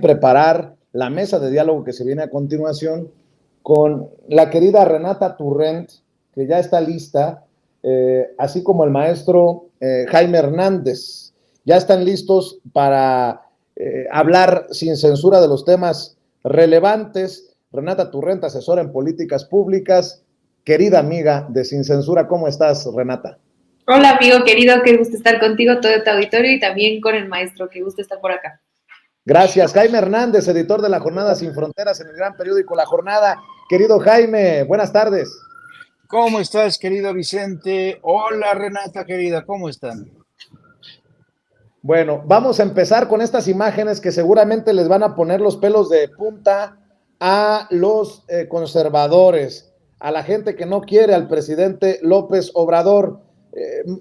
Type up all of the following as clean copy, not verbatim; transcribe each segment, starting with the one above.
preparar la mesa de diálogo que se viene a continuación con la querida Renata Turrent, que ya está lista, así como el maestro Jaime Hernández. Ya están listos para hablar sin censura de los temas relevantes. Renata Turrent, asesora en políticas públicas, querida amiga de Sin Censura. ¿Cómo estás, Renata? Hola, amigo querido, qué gusto estar contigo, todo tu auditorio y también con el maestro, qué gusto estar por acá. Gracias. Jaime Hernández, editor de La Jornada Sin Fronteras en el gran periódico La Jornada. Querido Jaime, buenas tardes. ¿Cómo estás, querido Vicente? Hola, Renata, querida, ¿cómo están? Bueno, vamos a empezar con estas imágenes que seguramente les van a poner los pelos de punta a los conservadores, a la gente que no quiere al presidente López Obrador.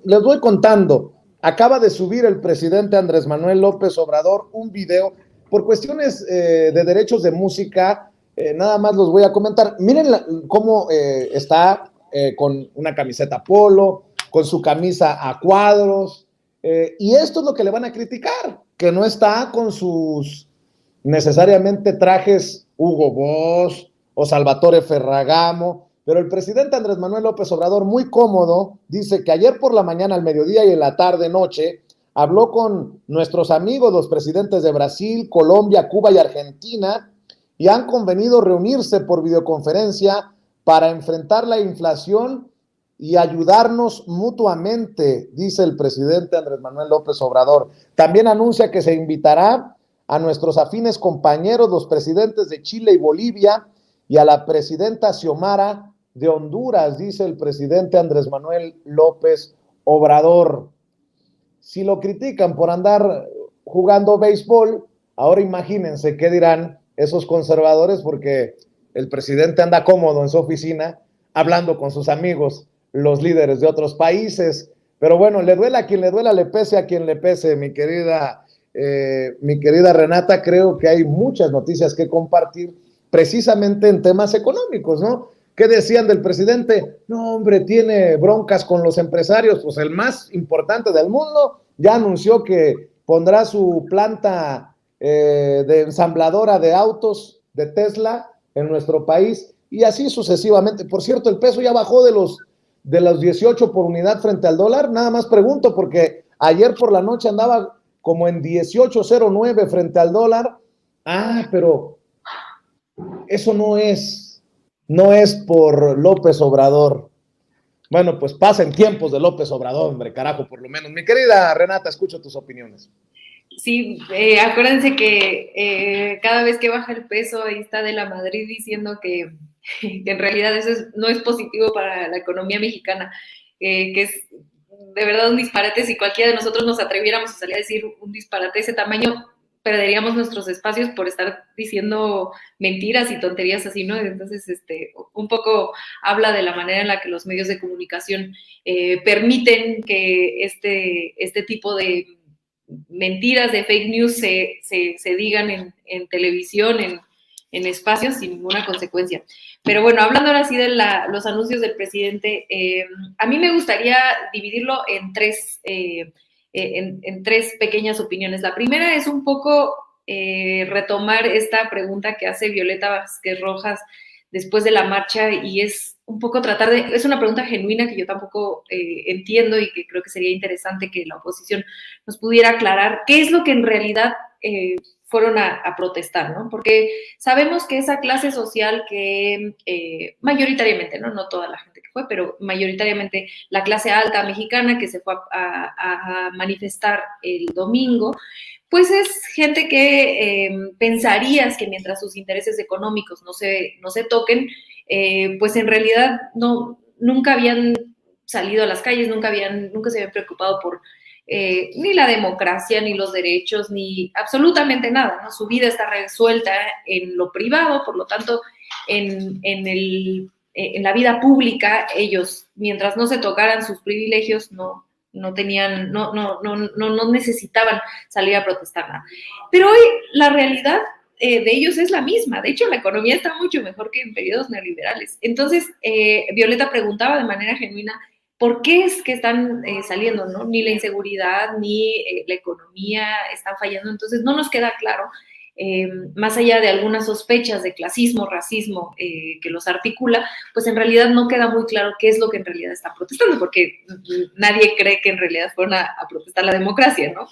Les voy contando, acaba de subir el presidente Andrés Manuel López Obrador un video por cuestiones de derechos de música, nada más los voy a comentar. Miren cómo está con una camiseta polo, con su camisa a cuadros, y esto es lo que le van a criticar, que no está con sus necesariamente trajes Hugo Boss o Salvatore Ferragamo, pero el presidente Andrés Manuel López Obrador, muy cómodo, dice que ayer por la mañana, al mediodía y en la tarde, noche, habló con nuestros amigos, los presidentes de Brasil, Colombia, Cuba y Argentina, y han convenido reunirse por videoconferencia para enfrentar la inflación y ayudarnos mutuamente, dice el presidente Andrés Manuel López Obrador. También anuncia que se invitará a nuestros afines compañeros, los presidentes de Chile y Bolivia, y a la presidenta Xiomara de Honduras, dice el presidente Andrés Manuel López Obrador. Si lo critican por andar jugando béisbol, ahora imagínense qué dirán esos conservadores, porque el presidente anda cómodo en su oficina hablando con sus amigos, los líderes de otros países. Pero bueno, le duela a quien le duela, le pese a quien le pese, mi querida Renata. Creo que hay muchas noticias que compartir precisamente en temas económicos, ¿no? ¿Qué decían del presidente? No, hombre, tiene broncas con los empresarios. Pues el más importante del mundo ya anunció que pondrá su planta de ensambladora de autos de Tesla en nuestro país, y así sucesivamente. Por cierto, el peso ya bajó de los 18 por unidad frente al dólar. Nada más pregunto porque ayer por la noche andaba como en 18.09 frente al dólar. Pero eso no es por López Obrador. Bueno, pues pasa en tiempos de López Obrador, hombre, carajo, por lo menos. Mi querida Renata, escucho tus opiniones. Sí, acuérdense que cada vez que baja el peso, ahí está de la Madrid diciendo que en realidad eso no es positivo para la economía mexicana, que es de verdad un disparate. Si cualquiera de nosotros nos atreviéramos a salir a decir un disparate de ese tamaño, perderíamos nuestros espacios por estar diciendo mentiras y tonterías así, ¿no? Entonces, un poco habla de la manera en la que los medios de comunicación permiten que este tipo de mentiras, de fake news se digan en televisión, en espacios sin ninguna consecuencia. Pero bueno, hablando ahora sí de los anuncios del presidente, a mí me gustaría dividirlo en tres pequeñas opiniones. La primera es un poco retomar esta pregunta que hace Violeta Vázquez Rojas después de la marcha, y es un poco es una pregunta genuina que yo tampoco entiendo, y que creo que sería interesante que la oposición nos pudiera aclarar qué es lo que en realidad fueron a protestar, ¿no? Porque sabemos que esa clase social que mayoritariamente, ¿no? No toda la gente que fue, pero mayoritariamente la clase alta mexicana que se fue a manifestar el domingo, pues es gente que pensarías que mientras sus intereses económicos no se toquen, pues en realidad nunca habían salido a las calles, nunca se habían preocupado por ni la democracia, ni los derechos, ni absolutamente nada, ¿no? Su vida está resuelta en lo privado, por lo tanto, en la vida pública, ellos, mientras no se tocaran sus privilegios, no necesitaban salir a protestar nada. Pero hoy la realidad de ellos es la misma. De hecho, la economía está mucho mejor que en periodos neoliberales. Entonces, Violeta preguntaba de manera genuina, ¿por qué es que están saliendo, ¿no? Ni la inseguridad ni la economía están fallando. Entonces, no nos queda claro más allá de algunas sospechas de clasismo, racismo que los articula, pues en realidad no queda muy claro qué es lo que en realidad están protestando, porque nadie cree que en realidad fueron a protestar la democracia, ¿no?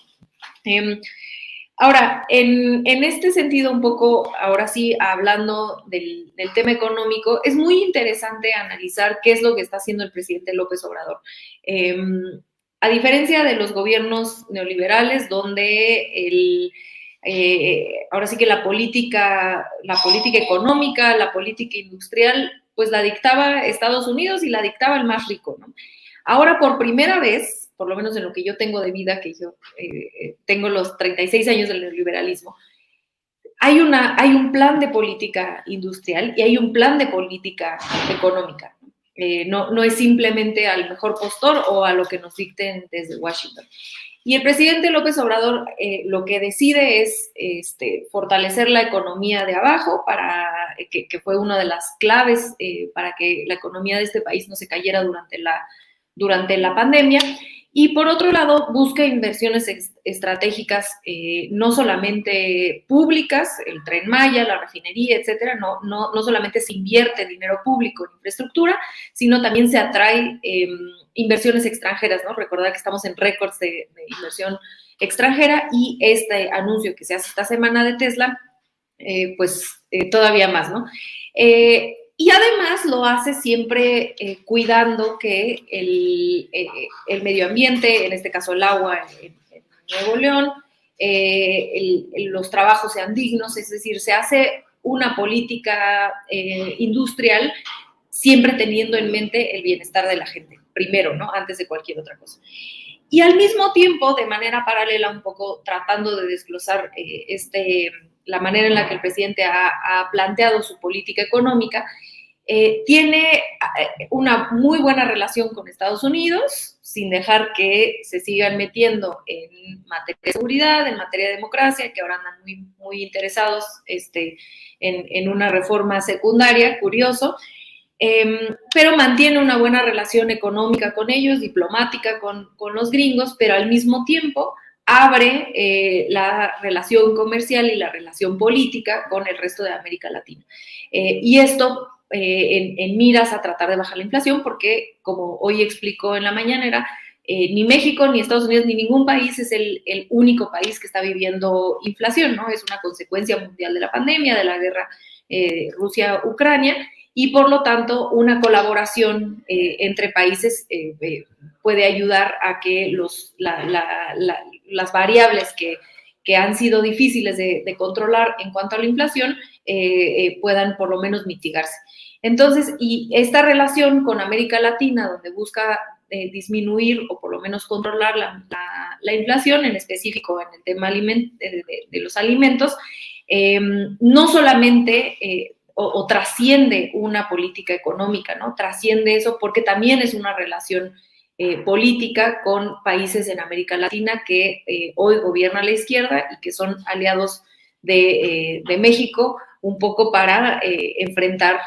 Ahora, en este sentido, un poco, ahora sí, hablando del tema económico, es muy interesante analizar qué es lo que está haciendo el presidente López Obrador. A diferencia de los gobiernos neoliberales, donde ahora sí que la política económica, la política industrial, pues la dictaba Estados Unidos y la dictaba el más rico, ¿no? Ahora, por primera vez, por lo menos en lo que yo tengo de vida, que yo tengo los 36 años del neoliberalismo, hay un plan de política industrial y hay un plan de política económica. No es simplemente al mejor postor o a lo que nos dicten desde Washington. Y el presidente López Obrador lo que decide es fortalecer la economía de abajo, que fue una de las claves para que la economía de este país no se cayera durante la pandemia. Y por otro lado, busca inversiones estratégicas, no solamente públicas, el Tren Maya, la refinería, etcétera, no solamente se invierte dinero público en infraestructura, sino también se atrae inversiones extranjeras, ¿no? Recordar que estamos en récords de inversión extranjera y este anuncio que se hace esta semana de Tesla, todavía más, ¿no? Y además lo hace siempre cuidando que el medio ambiente, en este caso el agua en Nuevo León, los trabajos sean dignos, es decir, se hace una política industrial siempre teniendo en mente el bienestar de la gente, primero, ¿no? Antes de cualquier otra cosa. Y al mismo tiempo, de manera paralela, un poco tratando de desglosar la manera en la que el presidente ha planteado su política económica, tiene una muy buena relación con Estados Unidos, sin dejar que se sigan metiendo en materia de seguridad, en materia de democracia, que ahora andan muy, muy interesados en una reforma secundaria, curioso, pero mantiene una buena relación económica con ellos, diplomática con los gringos, pero al mismo tiempo abre la relación comercial y la relación política con el resto de América Latina. Y esto en miras a tratar de bajar la inflación, porque como hoy explicó en la mañanera, ni México, ni Estados Unidos, ni ningún país es el único país que está viviendo inflación, ¿no? Es una consecuencia mundial de la pandemia, de la guerra Rusia-Ucrania, y por lo tanto una colaboración entre países puede ayudar a que las variables que han sido difíciles de controlar en cuanto a la inflación puedan por lo menos mitigarse. Entonces, y esta relación con América Latina, donde busca disminuir o por lo menos controlar la inflación, en específico en el tema de los alimentos, no solamente o trasciende una política económica, ¿no? Trasciende eso porque también es una relación política con países en América Latina que hoy gobierna la izquierda y que son aliados de México, un poco para enfrentar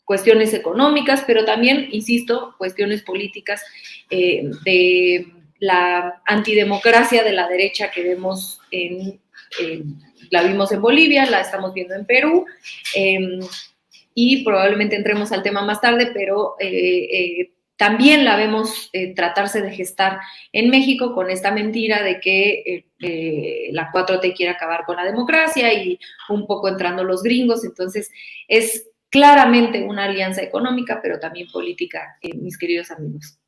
cuestiones económicas, pero también, insisto, cuestiones políticas de la antidemocracia de la derecha que vemos la vimos en Bolivia, la estamos viendo en Perú, y probablemente entremos al tema más tarde, pero también la vemos tratarse de gestar en México con esta mentira de que la 4T quiere acabar con la democracia y un poco entrando los gringos. Entonces es claramente una alianza económica, pero también política, mis queridos amigos.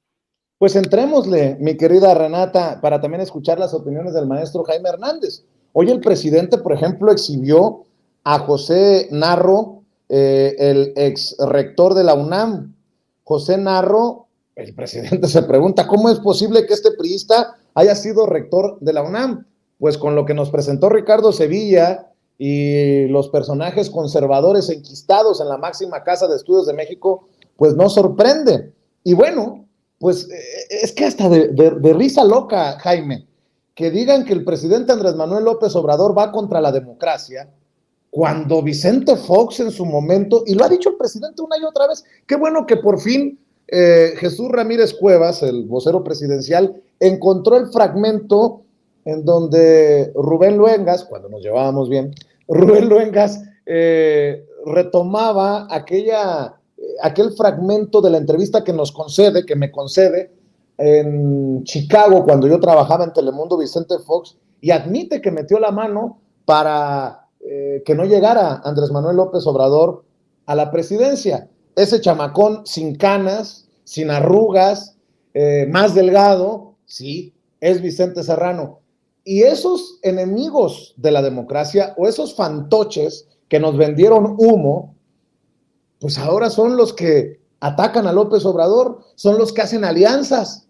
Pues entrémosle, mi querida Renata, para también escuchar las opiniones del maestro Jaime Hernández. Hoy el presidente, por ejemplo, exhibió a José Narro, el ex rector de la UNAM. José Narro, el presidente se pregunta, ¿cómo es posible que este priista haya sido rector de la UNAM? Pues con lo que nos presentó Ricardo Sevilla y los personajes conservadores enquistados en la máxima casa de estudios de México, pues no sorprende. Y bueno, pues es que hasta de risa loca, Jaime, que digan que el presidente Andrés Manuel López Obrador va contra la democracia, cuando Vicente Fox en su momento, y lo ha dicho el presidente una y otra vez, qué bueno que por fin Jesús Ramírez Cuevas, el vocero presidencial, encontró el fragmento en donde Rubén Luengas, cuando nos llevábamos bien, Rubén Luengas retomaba aquel fragmento de la entrevista que me concede en Chicago cuando yo trabajaba en Telemundo Vicente Fox, y admite que metió la mano para que no llegara Andrés Manuel López Obrador a la presidencia. Ese chamacón sin canas, sin arrugas, más delgado, sí, es Vicente Serrano. Y esos enemigos de la democracia o esos fantoches que nos vendieron humo, pues ahora son los que atacan a López Obrador, son los que hacen alianzas.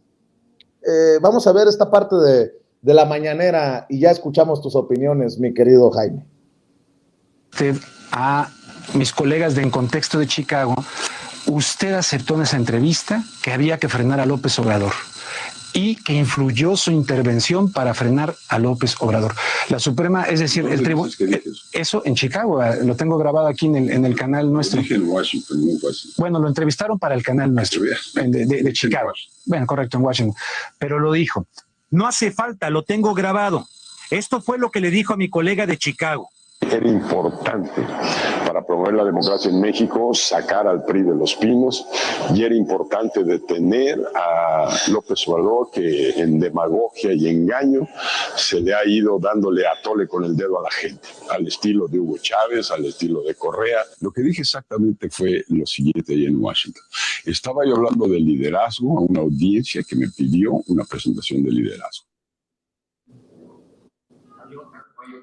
Vamos a ver esta parte de la mañanera y ya escuchamos tus opiniones, mi querido Jaime. A mis colegas de En Contexto de Chicago, usted aceptó en esa entrevista que había que frenar a López Obrador y que influyó su intervención para frenar a López Obrador. La Suprema, es decir, el tribunal... Eso en Chicago, lo tengo grabado aquí en el canal nuestro. Dije en Washington, no fue así. Bueno, lo entrevistaron para el canal nuestro, de Chicago. Bueno, correcto, en Washington. Pero lo dijo. No hace falta, lo tengo grabado. Esto fue lo que le dijo a mi colega de Chicago. Era importante para promover la democracia en México sacar al PRI de Los Pinos, y era importante detener a López Obrador, que en demagogia y engaño se le ha ido dándole a tole con el dedo a la gente, al estilo de Hugo Chávez, al estilo de Correa. Lo que dije exactamente fue lo siguiente ahí en Washington. Estaba yo hablando de liderazgo a una audiencia que me pidió una presentación de liderazgo.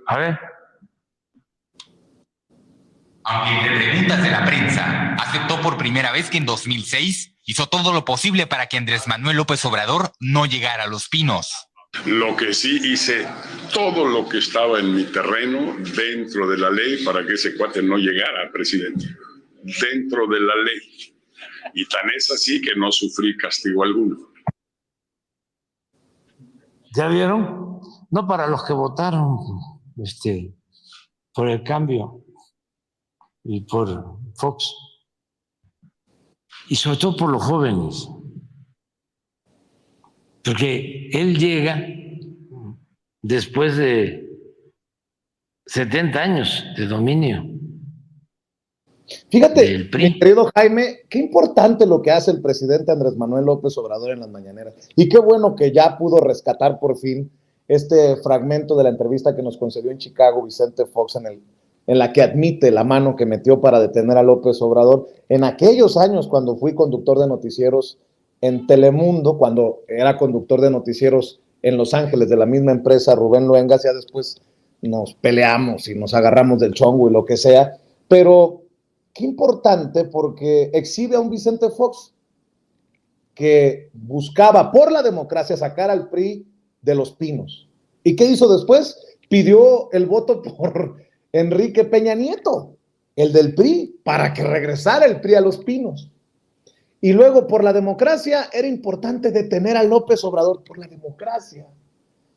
A ver. Aunque entre preguntas de la prensa, aceptó por primera vez que en 2006 hizo todo lo posible para que Andrés Manuel López Obrador no llegara a Los Pinos. Lo que sí hice, todo lo que estaba en mi terreno dentro de la ley para que ese cuate no llegara, presidente. Dentro de la ley. Y tan es así que no sufrí castigo alguno. ¿Ya vieron? No, para los que votaron por el cambio y por Fox, y sobre todo por los jóvenes, porque él llega después de 70 años de dominio. Fíjate, mi querido Jaime, qué importante lo que hace el presidente Andrés Manuel López Obrador en las mañaneras, y qué bueno que ya pudo rescatar por fin este fragmento de la entrevista que nos concedió en Chicago Vicente Fox en la que admite la mano que metió para detener a López Obrador en aquellos años cuando fui conductor de noticieros en Telemundo, cuando era conductor de noticieros en Los Ángeles de la misma empresa Rubén Luengas. Ya después nos peleamos y nos agarramos del chongo y lo que sea, pero qué importante, porque exhibe a un Vicente Fox que buscaba por la democracia sacar al PRI de Los Pinos. ¿Y qué hizo después? Pidió el voto por Enrique Peña Nieto, el del PRI, para que regresara el PRI a Los Pinos. Y luego, por la democracia, era importante detener a López Obrador por la democracia.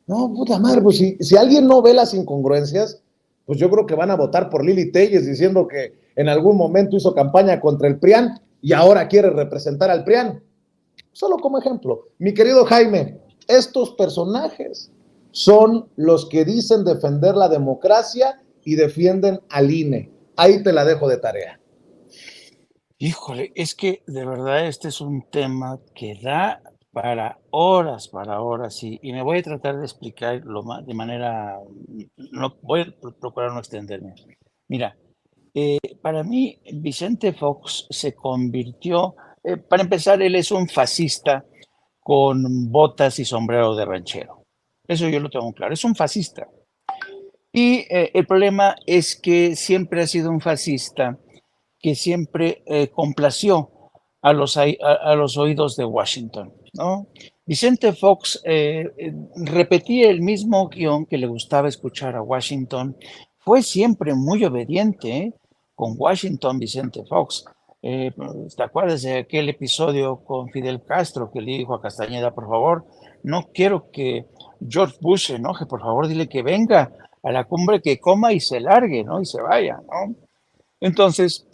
No, puta madre, pues si alguien no ve las incongruencias, pues yo creo que van a votar por Lili Téllez diciendo que en algún momento hizo campaña contra el PRIAN y ahora quiere representar al PRIAN. Solo como ejemplo, mi querido Jaime, estos personajes son los que dicen defender la democracia y defienden al INE. Ahí te la dejo de tarea. Híjole, es que de verdad este es un tema que da para horas, y me voy a tratar de explicarlo de manera, no voy a procurar no extenderme. Mira, para mí Vicente Fox se convirtió, para empezar, él es un fascista con botas y sombrero de ranchero. Eso yo lo tengo claro, es un fascista. Y el problema es que siempre ha sido un fascista que siempre complació a los oídos de Washington, ¿no? Vicente Fox repetía el mismo guión que le gustaba escuchar a Washington. Fue siempre muy obediente con Washington, Vicente Fox. ¿Te acuerdas de aquel episodio con Fidel Castro que le dijo a Castañeda, por favor, no quiero que George Bush se enoje, por favor dile que venga a la cumbre, que coma y se largue, ¿no? Y se vaya, ¿no? Entonces,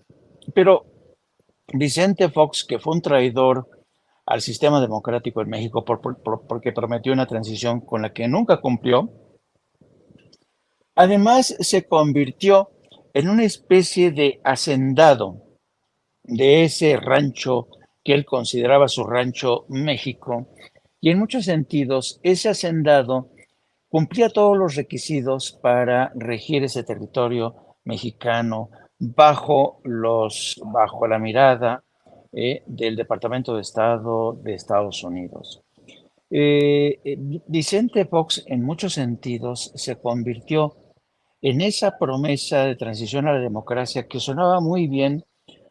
pero Vicente Fox, que fue un traidor al sistema democrático en México porque prometió una transición con la que nunca cumplió. Además, se convirtió en una especie de hacendado de ese rancho que él consideraba su rancho México. Y en muchos sentidos, ese hacendado cumplía todos los requisitos para regir ese territorio mexicano bajo la mirada del Departamento de Estado de Estados Unidos. Vicente Fox, en muchos sentidos, se convirtió en esa promesa de transición a la democracia que sonaba muy bien,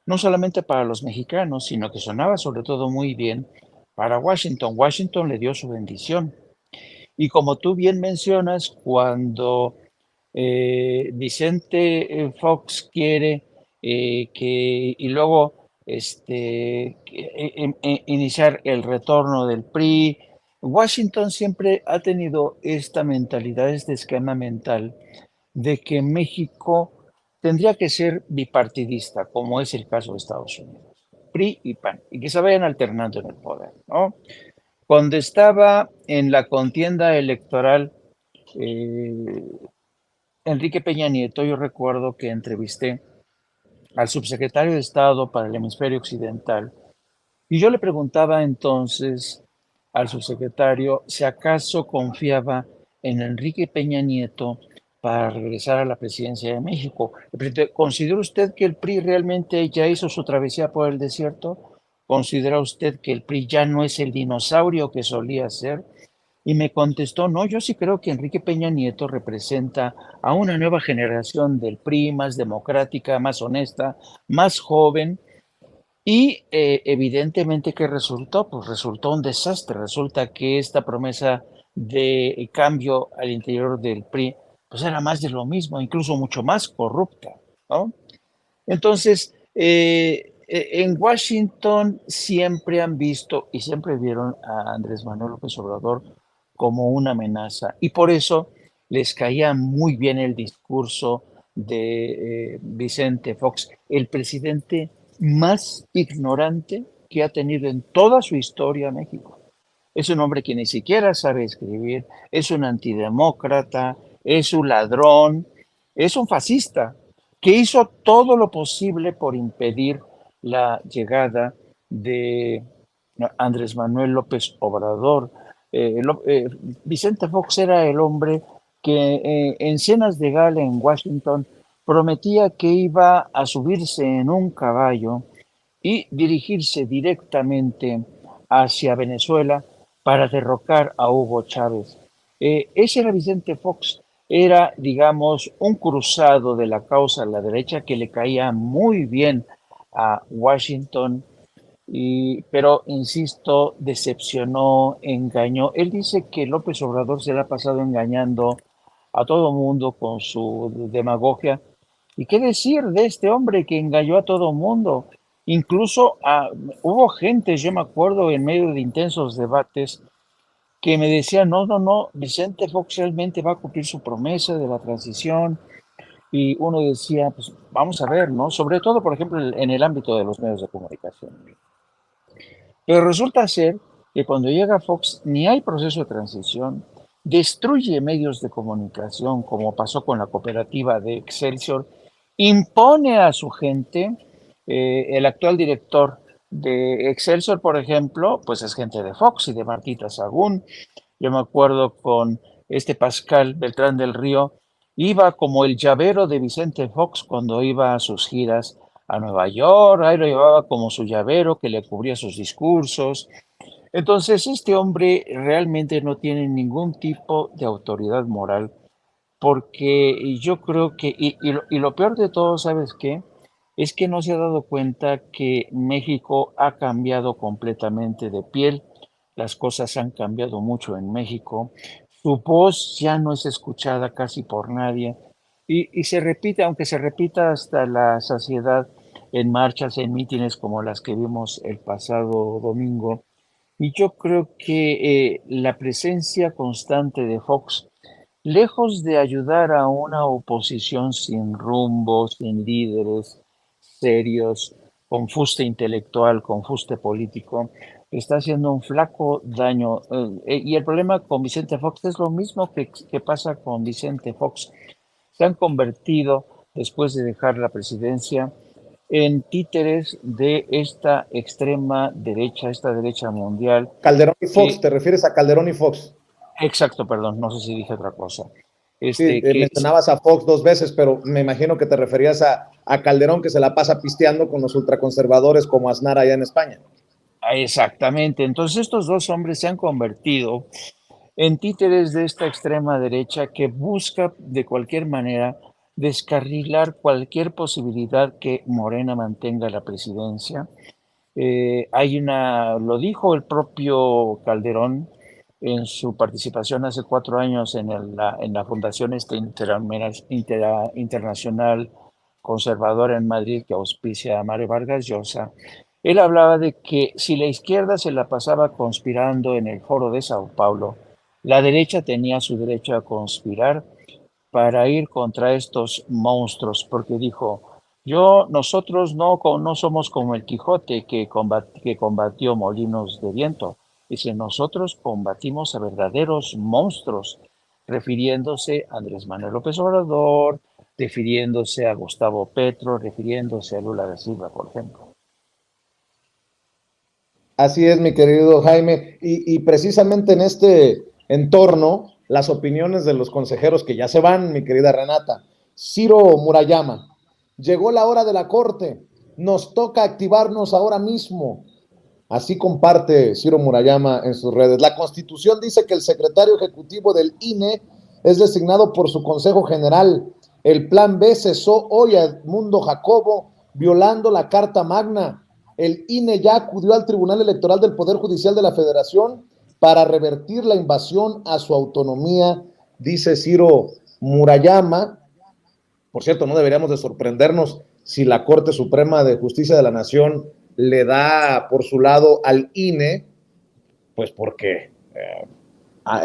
no solamente para los mexicanos, sino que sonaba sobre todo muy bien para Washington. Washington le dio su bendición. Y como tú bien mencionas, cuando Vicente Fox quiere y luego iniciar el retorno del PRI, Washington siempre ha tenido esta mentalidad, este esquema mental de que México tendría que ser bipartidista, como es el caso de Estados Unidos, PRI y PAN, y que se vayan alternando en el poder, ¿no? Cuando estaba en la contienda electoral, eh, Enrique Peña Nieto, yo recuerdo que entrevisté al subsecretario de Estado para el Hemisferio Occidental y yo le preguntaba entonces al subsecretario si acaso confiaba en Enrique Peña Nieto para regresar a la presidencia de México. Le pregunté, ¿considera usted que el PRI realmente ya hizo su travesía por el desierto? ¿Considera usted que el PRI ya no es el dinosaurio que solía ser? Y me contestó, no, yo sí creo que Enrique Peña Nieto representa a una nueva generación del PRI, más democrática, más honesta, más joven. Y evidentemente, ¿qué resultó? Pues resultó un desastre. Resulta que esta promesa de cambio al interior del PRI, pues era más de lo mismo, incluso mucho más corrupta, ¿no? Entonces, en Washington siempre han visto y siempre vieron a Andrés Manuel López Obrador como una amenaza y por eso les caía muy bien el discurso de Vicente Fox, el presidente más ignorante que ha tenido en toda su historia México. Es un hombre que ni siquiera sabe escribir, es un antidemócrata, es un ladrón, es un fascista que hizo todo lo posible por impedir la llegada de Andrés Manuel López Obrador. Vicente Fox era el hombre que en cenas de gala en Washington prometía que iba a subirse en un caballo y dirigirse directamente hacia Venezuela para derrocar a Hugo Chávez. Ese era Vicente Fox, era, digamos, un cruzado de la causa a la derecha que le caía muy bien a Washington, pero, insisto, decepcionó, engañó. Él dice que López Obrador se le ha pasado engañando a todo mundo con su demagogia. ¿Y qué decir de este hombre que engañó a todo mundo? Incluso hubo gente, yo me acuerdo, en medio de intensos debates, que me decían, no, no, no, Vicente Fox realmente va a cumplir su promesa de la transición. Y uno decía, pues vamos a ver, ¿no? Sobre todo, por ejemplo, en el ámbito de los medios de comunicación. Pero resulta ser que cuando llega Fox ni hay proceso de transición, destruye medios de comunicación, como pasó con la cooperativa de Excelsior, impone a su gente, el actual director de Excelsior, por ejemplo, pues es gente de Fox y de Martita Sagún. Yo me acuerdo con este Pascal Beltrán del Río, iba como el llavero de Vicente Fox cuando iba a sus giras a Nueva York, ahí lo llevaba como su llavero que le cubría sus discursos. Entonces, este hombre realmente no tiene ningún tipo de autoridad moral, porque yo creo que, y lo peor de todo, ¿sabes qué? Es que no se ha dado cuenta que México ha cambiado completamente de piel, las cosas han cambiado mucho en México, su voz ya no es escuchada casi por nadie, y se repite, aunque se repita hasta la saciedad en marchas, en mítines como las que vimos el pasado domingo. Y yo creo que la presencia constante de Fox, lejos de ayudar a una oposición sin rumbo, sin líderes serios, con fuste intelectual, con fuste político, está haciendo un flaco daño. Y el problema con Vicente Fox es lo mismo que pasa con Vicente Fox. Se han convertido, después de dejar la presidencia, en títeres de esta extrema derecha, esta derecha mundial. Calderón y Fox, Que, ¿te refieres a Calderón y Fox? exacto, perdón, no sé si dije otra cosa. Sí, mencionabas a Fox 2 veces, pero me imagino que te referías a Calderón, que se la pasa pisteando con los ultraconservadores como Aznar allá en España. Exactamente. Entonces estos dos hombres se han convertido en títeres de esta extrema derecha que busca de cualquier manera descarrilar cualquier posibilidad que Morena mantenga la presidencia. Lo dijo el propio Calderón en su participación hace 4 años en la Fundación Internacional Conservadora en Madrid, que auspicia a Mario Vargas Llosa. Él hablaba de que si la izquierda se la pasaba conspirando en el foro de Sao Paulo, la derecha tenía su derecho a conspirar para ir contra estos monstruos, porque dijo, nosotros no somos como el Quijote que combatió molinos de viento. Dice, nosotros combatimos a verdaderos monstruos, refiriéndose a Andrés Manuel López Obrador, refiriéndose a Gustavo Petro, refiriéndose a Lula da Silva, por ejemplo. Así es, mi querido Jaime, y precisamente en este entorno, las opiniones de los consejeros que ya se van, mi querida Renata. Ciro Murayama, llegó la hora de la corte, nos toca activarnos ahora mismo. Así comparte Ciro Murayama en sus redes. La Constitución dice que el secretario ejecutivo del INE es designado por su Consejo General. El Plan B cesó hoy a Edmundo Jacobo, violando la Carta Magna. El INE ya acudió al Tribunal Electoral del Poder Judicial de la Federación para revertir la invasión a su autonomía, dice Ciro Murayama. Por cierto, no deberíamos de sorprendernos si la Corte Suprema de Justicia de la Nación le da por su lado al INE, pues porque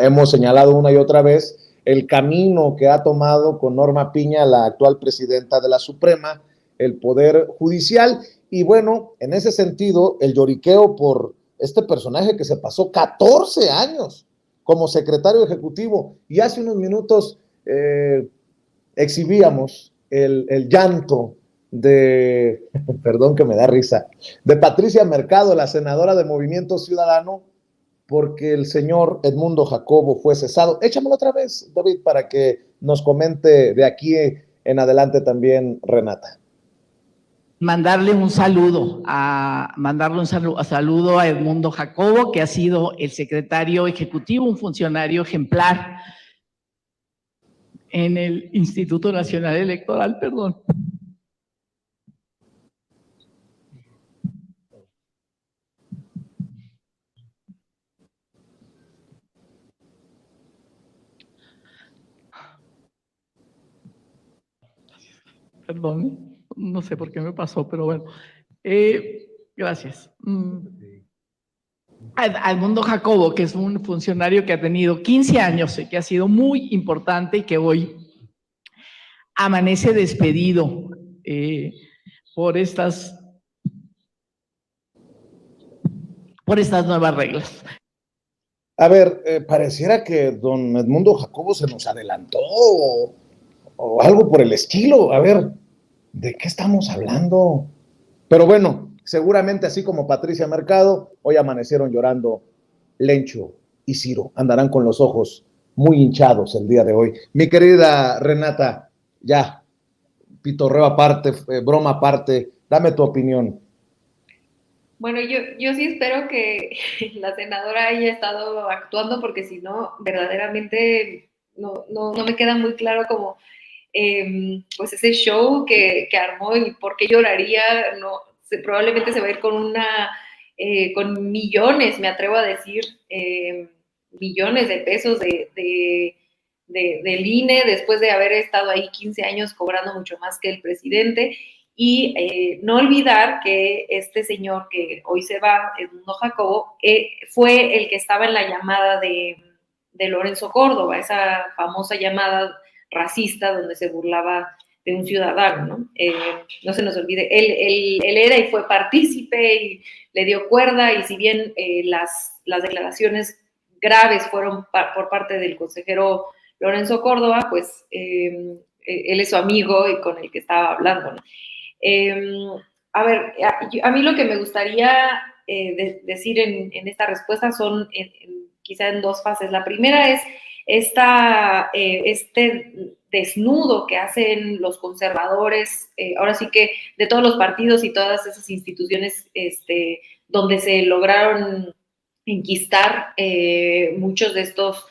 hemos señalado una y otra vez el camino que ha tomado con Norma Piña, la actual presidenta de la Suprema, el Poder Judicial. Y bueno, en ese sentido, el lloriqueo por este personaje que se pasó 14 años como secretario ejecutivo, y hace unos minutos exhibíamos el llanto de, perdón que me da risa, de Patricia Mercado, la senadora de Movimiento Ciudadano, porque el señor Edmundo Jacobo fue cesado. Échamelo otra vez, David, para que nos comente de aquí en adelante también Renata. Mandarle un saludo a Edmundo Jacobo, que ha sido el secretario ejecutivo, un funcionario ejemplar en el Instituto Nacional Electoral, perdón. Perdón, no sé por qué me pasó, pero bueno. Gracias. Edmundo Jacobo, que es un funcionario que ha tenido 15 años, que ha sido muy importante y que hoy amanece despedido por estas nuevas reglas. A ver, pareciera que don Edmundo Jacobo se nos adelantó o algo por el estilo. A ver, ¿de qué estamos hablando? Pero bueno, seguramente así como Patricia Mercado, hoy amanecieron llorando Lencho y Ciro. Andarán con los ojos muy hinchados el día de hoy. Mi querida Renata, ya, pitorreo aparte, broma aparte, dame tu opinión. Bueno, yo sí espero que la senadora haya estado actuando, porque si no, verdaderamente no me queda muy claro como pues ese show que armó y por qué lloraría. No, probablemente se va a ir con con millones, me atrevo a decir, millones de pesos del INE, después de haber estado ahí 15 años cobrando mucho más que el presidente. Y no olvidar que este señor que hoy se va, Edmundo Jacobo, fue el que estaba en la llamada de Lorenzo Córdoba, esa famosa llamada racista donde se burlaba un ciudadano, ¿no? No se nos olvide, él era y fue partícipe y le dio cuerda, y si bien las declaraciones graves fueron por parte del consejero Lorenzo Córdoba, pues él es su amigo y con el que estaba hablando, ¿no? A ver, a mí lo que me gustaría decir en esta respuesta son quizá en dos fases. La primera es este desnudo que hacen los conservadores, ahora sí que de todos los partidos y todas esas instituciones donde se lograron enquistar muchos de estos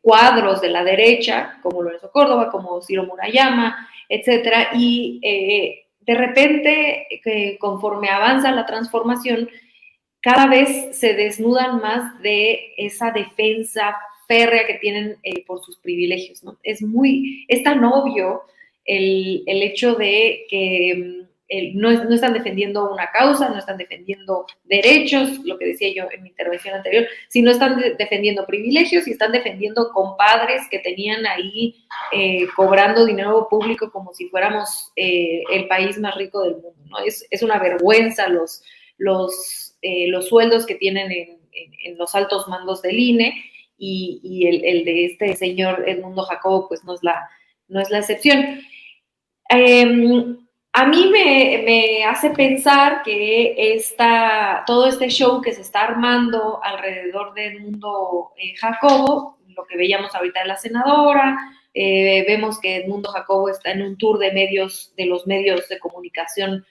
cuadros de la derecha, como Lorenzo Córdoba, como Ciro Murayama, etcétera, y de repente, conforme avanza la transformación, cada vez se desnudan más de esa defensa férrea que tienen por sus privilegios, ¿no? Es tan obvio el hecho de que no están defendiendo una causa, no están defendiendo derechos, lo que decía yo en mi intervención anterior, sino están defendiendo privilegios y están defendiendo compadres que tenían ahí cobrando dinero público como si fuéramos el país más rico del mundo, ¿no? Es una vergüenza los sueldos que tienen en los altos mandos del INE, y el de este señor Edmundo Jacobo pues no es la excepción. A mí me hace pensar que todo este show que se está armando alrededor de Edmundo Jacobo, lo que veíamos ahorita de la senadora, vemos que Edmundo Jacobo está en un tour de los medios de comunicación,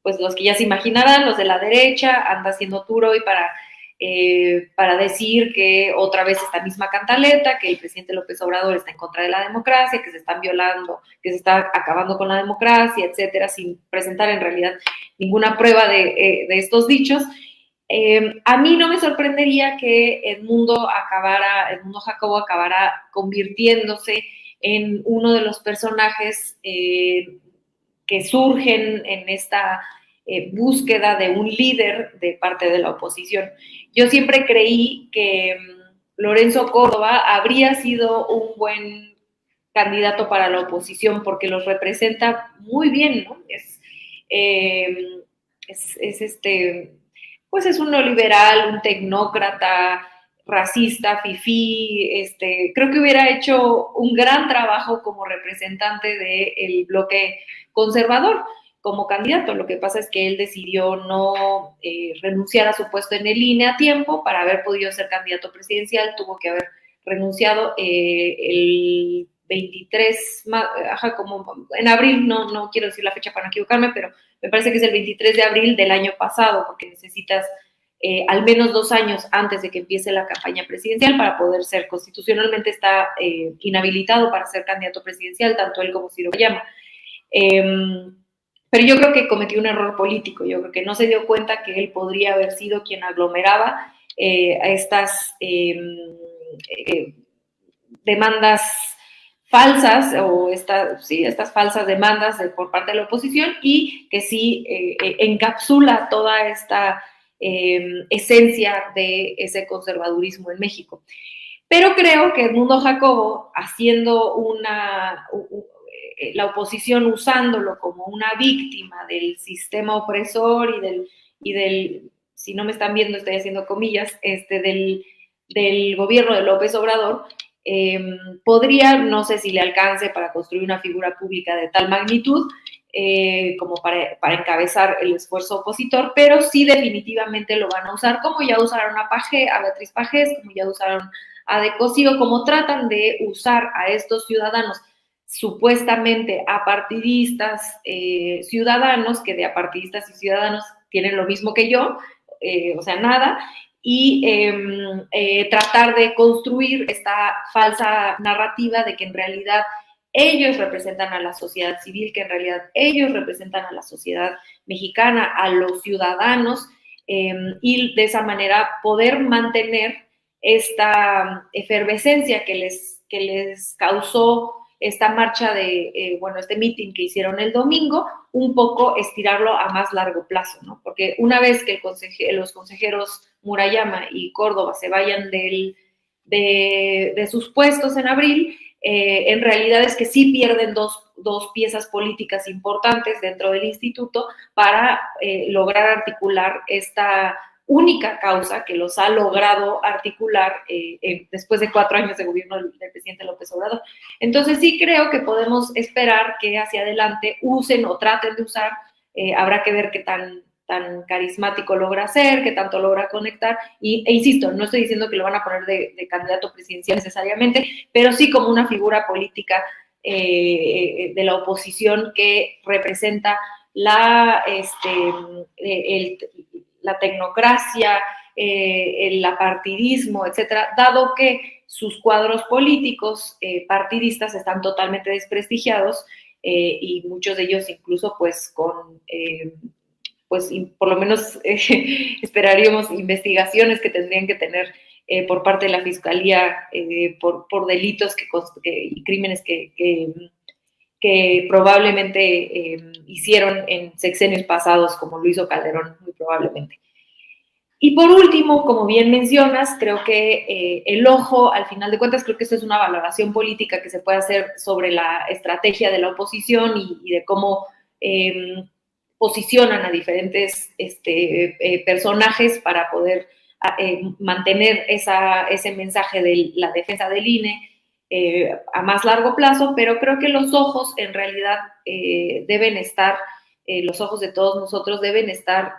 pues los que ya se imaginarán, los de la derecha, anda haciendo tour hoy para decir que otra vez esta misma cantaleta, que el presidente López Obrador está en contra de la democracia, que se están violando, que se está acabando con la democracia, etcétera, sin presentar en realidad ninguna prueba de estos dichos. A mí no me sorprendería que Edmundo Jacobo acabara convirtiéndose en uno de los personajes que surgen en esta búsqueda de un líder de parte de la oposición. Yo siempre creí que Lorenzo Córdoba habría sido un buen candidato para la oposición porque los representa muy bien, ¿no? Pues es un neoliberal, un tecnócrata, racista, fifí, creo que hubiera hecho un gran trabajo como representante del bloque conservador como candidato. Lo que pasa es que él decidió no renunciar a su puesto en el INE a tiempo para haber podido ser candidato presidencial. Tuvo que haber renunciado el 23, como en abril, no quiero decir la fecha para no equivocarme, pero me parece que es el 23 de abril del año pasado, porque necesitas al menos 2 años antes de que empiece la campaña presidencial para poder ser, constitucionalmente está inhabilitado para ser candidato presidencial, tanto él como Ciro Murayama. Pero yo creo que cometió un error político. Yo creo que no se dio cuenta que él podría haber sido quien aglomeraba a estas demandas falsas estas falsas demandas por parte de la oposición, y que sí encapsula toda esta esencia de ese conservadurismo en México. Pero creo que Edmundo Jacobo, haciendo la oposición usándolo como una víctima del sistema opresor y del, si no me están viendo, estoy haciendo comillas, del gobierno de López Obrador, podría, no sé si le alcance para construir una figura pública de tal magnitud como para encabezar el esfuerzo opositor, pero sí definitivamente lo van a usar, como ya usaron a Beatriz Pajés, como ya usaron a De Cosío, como tratan de usar a estos ciudadanos supuestamente apartidistas ciudadanos, que de apartidistas y ciudadanos tienen lo mismo que yo, o sea, nada, y tratar de construir esta falsa narrativa de que en realidad ellos representan a la sociedad civil, que en realidad ellos representan a la sociedad mexicana, a los ciudadanos, y de esa manera poder mantener esta efervescencia que les causó esta marcha este meeting que hicieron el domingo, un poco estirarlo a más largo plazo, ¿no? Porque una vez que los consejeros Murayama y Córdoba se vayan de sus puestos en abril, en realidad es que sí pierden dos piezas políticas importantes dentro del instituto para lograr articular esta única causa que los ha logrado articular después de 4 años de gobierno del presidente López Obrador. Entonces sí creo que podemos esperar que hacia adelante usen o traten de usar, habrá que ver qué tan carismático logra ser, qué tanto logra conectar, e insisto, no estoy diciendo que lo van a poner de candidato presidencial necesariamente, pero sí como una figura política de la oposición que representa la tecnocracia, el apartidismo, etcétera, dado que sus cuadros políticos partidistas están totalmente desprestigiados y muchos de ellos incluso pues con por lo menos esperaríamos investigaciones que tendrían que tener por parte de la Fiscalía por delitos y crímenes que probablemente hicieron en sexenios pasados, como lo hizo Calderón, muy probablemente. Y por último, como bien mencionas, creo que el ojo, al final de cuentas, creo que esto es una valoración política que se puede hacer sobre la estrategia de la oposición y de cómo posicionan a diferentes personajes para poder mantener ese mensaje de la defensa del INE a más largo plazo, pero creo que los ojos en realidad deben estar, los ojos de todos nosotros deben estar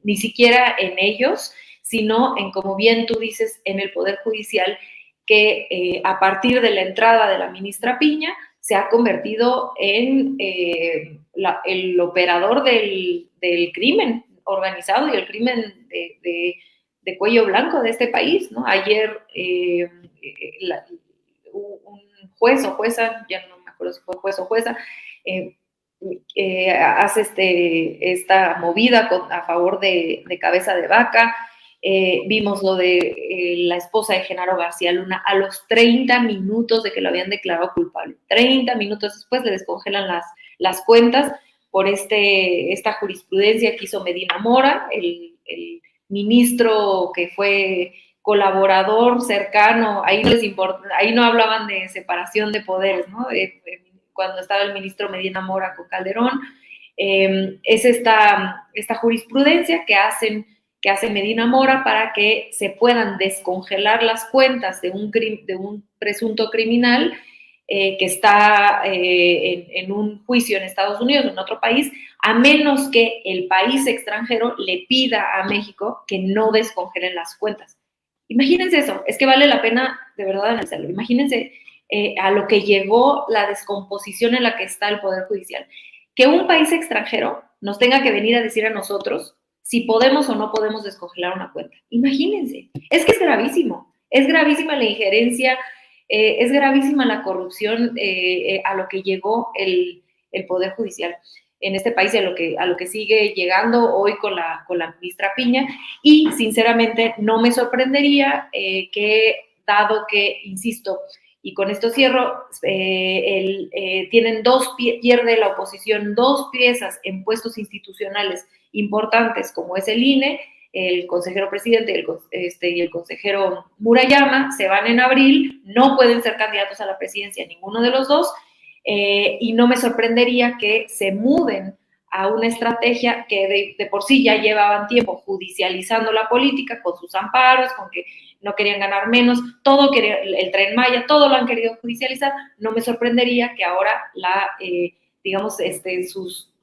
ni siquiera en ellos, sino en, como bien tú dices, en el Poder Judicial, que a partir de la entrada de la ministra Piña se ha convertido en el operador del crimen organizado y el crimen de cuello blanco de este país, ¿no? Ayer un juez o jueza, ya no me acuerdo si fue juez o jueza, hace esta movida a favor de Cabeza de Vaca. Vimos lo de la esposa de Genaro García Luna a los 30 minutos de que lo habían declarado culpable. 30 minutos después le descongelan las cuentas por esta jurisprudencia que hizo Medina Mora, el ministro que fue colaborador cercano, ahí no hablaban de separación de poderes, ¿no? Cuando estaba el ministro Medina Mora con Calderón, es esta jurisprudencia que hace Medina Mora para que se puedan descongelar las cuentas de un presunto criminal que está en un juicio en Estados Unidos o en otro país, a menos que el país extranjero le pida a México que no descongelen las cuentas. Imagínense eso, es que vale la pena de verdad analizarlo. Imagínense a lo que llegó la descomposición en la que está el Poder Judicial. Que un país extranjero nos tenga que venir a decir a nosotros si podemos o no podemos descongelar una cuenta. Imagínense, es que es gravísima la injerencia, es gravísima la corrupción a lo que llegó el Poder Judicial en este país y a lo que sigue llegando hoy con la ministra Piña, y sinceramente no me sorprendería que, dado que, insisto, y con esto cierro, pierde la oposición 2 piezas en puestos institucionales importantes, como es el INE, el consejero presidente y el consejero Murayama, se van en abril, no pueden ser candidatos a la presidencia ninguno de los dos, y no me sorprendería que se muden a una estrategia que de por sí ya llevaban tiempo judicializando la política con sus amparos, con que no querían ganar menos, el Tren Maya, todo lo han querido judicializar. No me sorprendería que ahora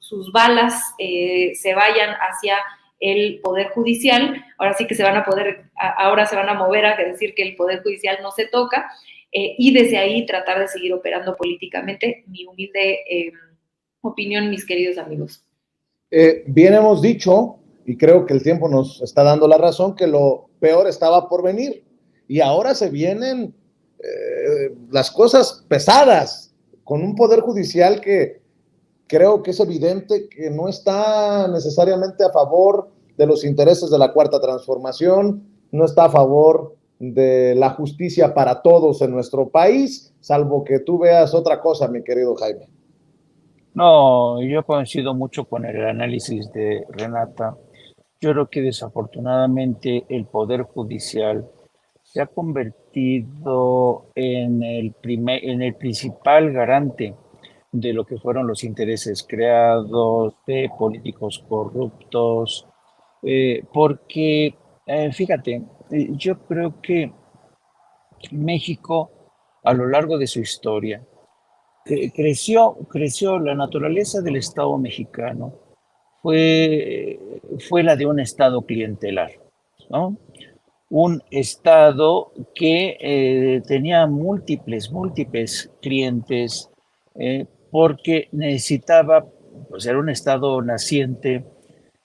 sus balas se vayan hacia el Poder Judicial. Ahora sí que ahora se van a mover a decir que el Poder Judicial no se toca, y desde ahí tratar de seguir operando políticamente. Mi humilde opinión, mis queridos amigos. Bien hemos dicho, y creo que el tiempo nos está dando la razón, que lo peor estaba por venir, y ahora se vienen las cosas pesadas, con un Poder Judicial que creo que es evidente que no está necesariamente a favor de los intereses de la Cuarta Transformación, no está a favor de la justicia para todos en nuestro país, salvo que tú veas otra cosa, mi querido Jaime. No, yo coincido mucho con el análisis de Renata. Yo creo que desafortunadamente el Poder Judicial se ha convertido en en el principal garante de lo que fueron los intereses creados, de políticos corruptos, porque, fíjate, yo creo que México, a lo largo de su historia, creció la naturaleza del Estado mexicano, fue, fue la de un Estado clientelar, ¿no? Un Estado que tenía múltiples clientes, porque necesitaba, pues era un Estado naciente,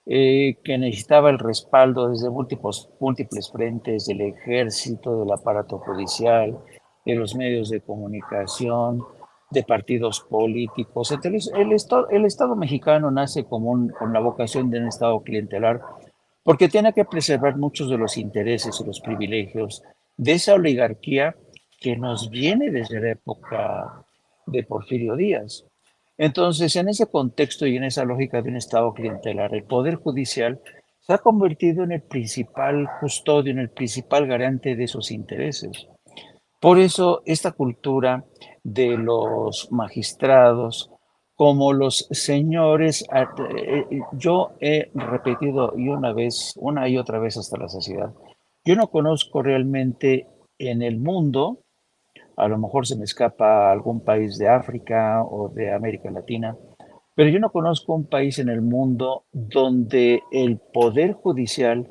que necesitaba el respaldo desde múltiples frentes del ejército, del aparato judicial, de los medios de comunicación, de partidos políticos. Entonces, el Estado mexicano nace como con la vocación de un Estado clientelar, porque tiene que preservar muchos de los intereses y los privilegios de esa oligarquía que nos viene desde la época de Porfirio Díaz. Entonces, en ese contexto y en esa lógica de un Estado clientelar, el Poder Judicial se ha convertido en el principal custodio, en el principal garante de esos intereses. Por eso, esta cultura de los magistrados, como los señores, yo he repetido una y otra vez hasta la saciedad, yo no conozco realmente en el mundo, a lo mejor se me escapa algún país de África o de América Latina, pero yo no conozco un país en el mundo donde el poder judicial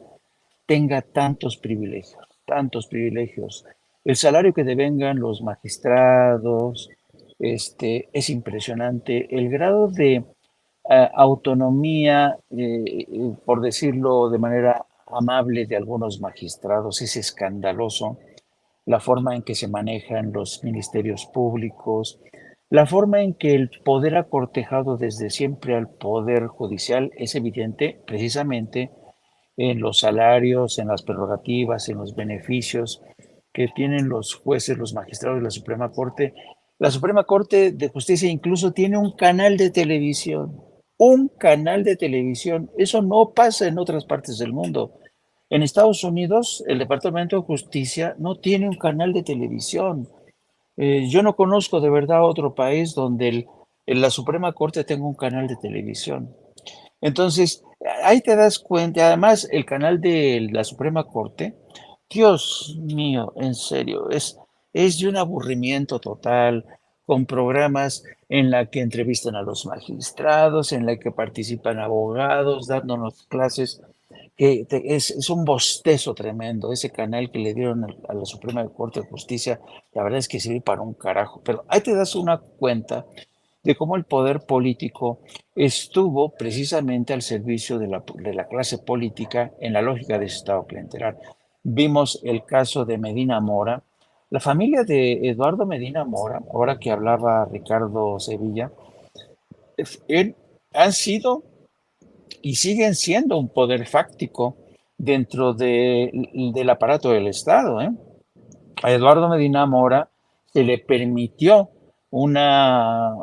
tenga tantos privilegios, tantos privilegios. El salario que devengan los magistrados, es impresionante. El grado de autonomía, por decirlo de manera amable, de algunos magistrados es escandaloso. La forma en que se manejan los ministerios públicos, la forma en que el poder ha cortejado desde siempre al poder judicial es evidente precisamente en los salarios, en las prerrogativas, en los beneficios que tienen los jueces, los magistrados de la Suprema Corte. La Suprema Corte de Justicia incluso tiene un canal de televisión, un canal de televisión. Eso no pasa en otras partes del mundo. En Estados Unidos, el Departamento de Justicia no tiene un canal de televisión. Yo no conozco de verdad otro país donde la Suprema Corte tenga un canal de televisión. Entonces, ahí te das cuenta, además, el canal de la Suprema Corte, Dios mío, en serio, es de un aburrimiento total, con programas en la que entrevistan a los magistrados, en la que participan abogados, dándonos clases, es un bostezo tremendo. Ese canal que le dieron a la Suprema Corte de Justicia, la verdad es que sirve para un carajo, pero ahí te das una cuenta de cómo el poder político estuvo precisamente al servicio de la clase política en la lógica de ese Estado clientelar. Vimos el caso de Medina Mora. La familia de Eduardo Medina Mora, ahora que hablaba Ricardo Sevilla, él, han sido y siguen siendo un poder fáctico dentro del aparato del Estado, ¿eh? A Eduardo Medina Mora se le permitió una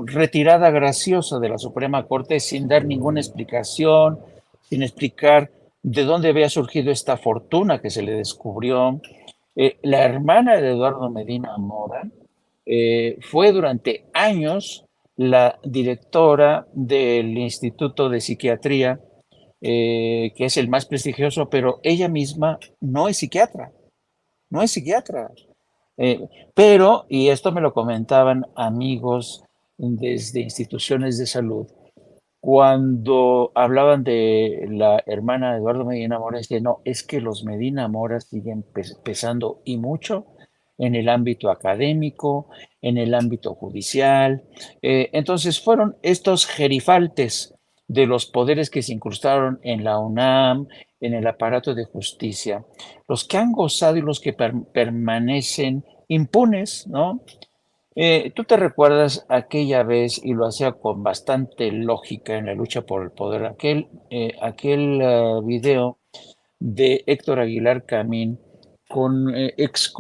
retirada graciosa de la Suprema Corte sin dar ninguna explicación, sin explicar de dónde había surgido esta fortuna que se le descubrió. La hermana de Eduardo Medina Mora fue durante años la directora del Instituto de Psiquiatría, que es el más prestigioso, pero ella misma no es psiquiatra, no es psiquiatra. Eh, pero, y esto me lo comentaban amigos desde instituciones de salud, cuando hablaban de la hermana de Eduardo Medina Mora, decían, no, es que los Medina Mora siguen pesando y mucho en el ámbito académico, en el ámbito judicial. Entonces fueron estos gerifaltes de los poderes que se incrustaron en la UNAM, en el aparato de justicia, los que han gozado y los que permanecen impunes, ¿no? Tú te recuerdas aquella vez, y lo hacía con bastante lógica en la lucha por el poder, aquel video de Héctor Aguilar Camín con ex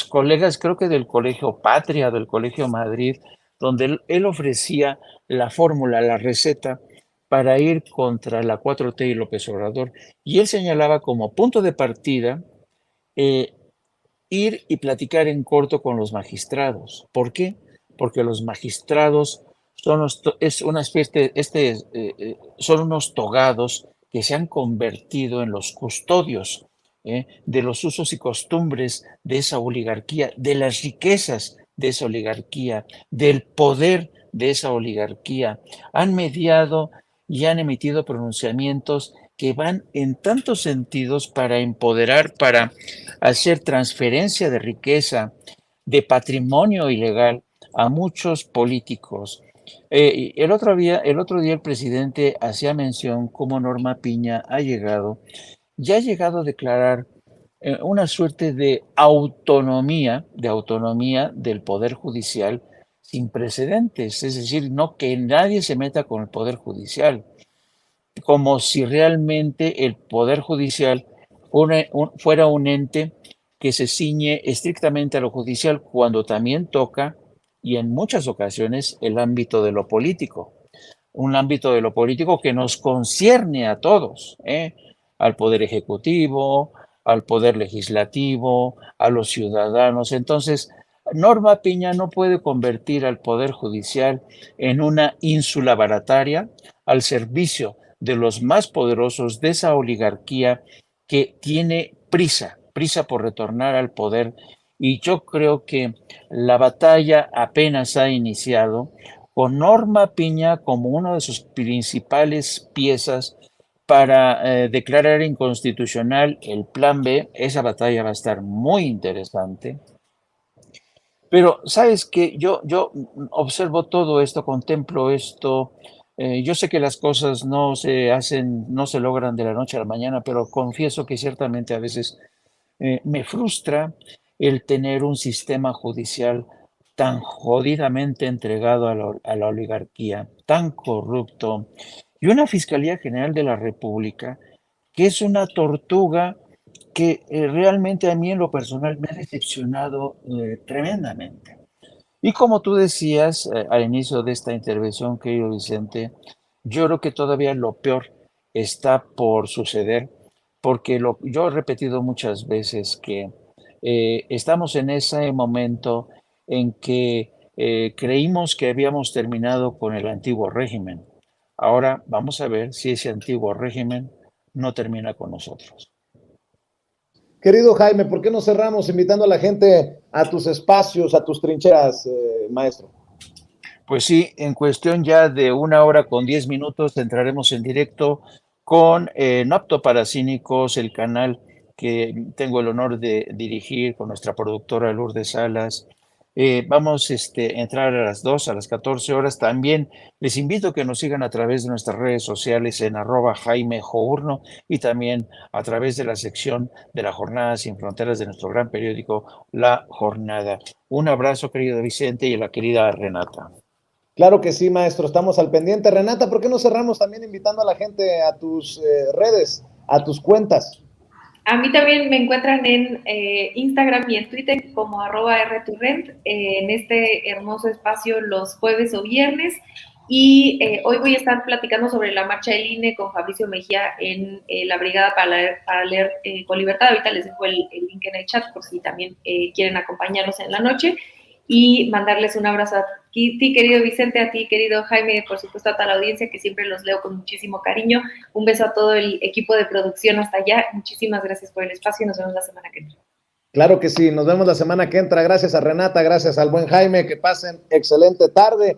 colegas, creo que del Colegio Patria, del Colegio Madrid, donde él ofrecía la fórmula, la receta para ir contra la 4T y López Obrador. Y él señalaba como punto de partida ir y platicar en corto con los magistrados. ¿Por qué? Porque los magistrados son unos togados que se han convertido en los custodios de los usos y costumbres de esa oligarquía, de las riquezas de esa oligarquía, del poder de esa oligarquía. Han mediado y han emitido pronunciamientos que van en tantos sentidos para empoderar, para hacer transferencia de riqueza, de patrimonio ilegal a muchos políticos. El otro día el presidente hacía mención cómo Norma Piña ya ha llegado a declarar una suerte de autonomía del Poder Judicial sin precedentes, es decir, no que nadie se meta con el Poder Judicial, como si realmente el Poder Judicial fuera un ente que se ciñe estrictamente a lo judicial, cuando también toca, y en muchas ocasiones, el ámbito de lo político. Un ámbito de lo político que nos concierne a todos, al Poder Ejecutivo, al Poder Legislativo, a los ciudadanos. Entonces, Norma Piña no puede convertir al Poder Judicial en una ínsula barataria al servicio de los más poderosos de esa oligarquía que tiene prisa por retornar al poder. Y yo creo que la batalla apenas ha iniciado, con Norma Piña como una de sus principales piezas para declarar inconstitucional el Plan B. Esa batalla va a estar muy interesante. Pero, ¿sabes qué? Yo observo todo esto, contemplo esto. Yo sé que las cosas no se logran de la noche a la mañana, pero confieso que ciertamente a veces me frustra el tener un sistema judicial tan jodidamente entregado a la oligarquía, tan corrupto, y una Fiscalía General de la República que es una tortuga que realmente a mí en lo personal me ha decepcionado tremendamente. Y como tú decías al inicio de esta intervención, querido Vicente, yo creo que todavía lo peor está por suceder, porque yo he repetido muchas veces que estamos en ese momento en que creímos que habíamos terminado con el antiguo régimen. Ahora vamos a ver si ese antiguo régimen no termina con nosotros. Querido Jaime, ¿por qué no cerramos invitando a la gente a tus espacios, a tus trincheras, maestro? Pues sí, en cuestión ya de 1 hora con 10 minutos entraremos en directo con No Apto para Cínicos, el canal que tengo el honor de dirigir con nuestra productora Lourdes Salas. Vamos a entrar a las 14 horas. También les invito a que nos sigan a través de nuestras redes sociales en @JaimeJourno y también a través de la sección de la Jornada Sin Fronteras de nuestro gran periódico La Jornada. Un abrazo, querido Vicente, y a la querida Renata. Claro que sí, maestro, estamos al pendiente. Renata, ¿por qué no cerramos también invitando a la gente a tus redes, a tus cuentas? A mí también me encuentran en Instagram y en Twitter como @rturrent, en este hermoso espacio los jueves o viernes. Y hoy voy a estar platicando sobre la marcha del INE con Fabricio Mejía en la Brigada para leer con Libertad. Ahorita les dejo el link en el chat por si también quieren acompañarnos en la noche. Y mandarles un abrazo a ti, querido Vicente, a ti, querido Jaime, por supuesto a toda la audiencia, que siempre los leo con muchísimo cariño. Un beso a todo el equipo de producción hasta allá. Muchísimas gracias por el espacio y nos vemos la semana que entra. Claro que sí, nos vemos la semana que entra. Gracias a Renata, gracias al buen Jaime, que pasen excelente tarde.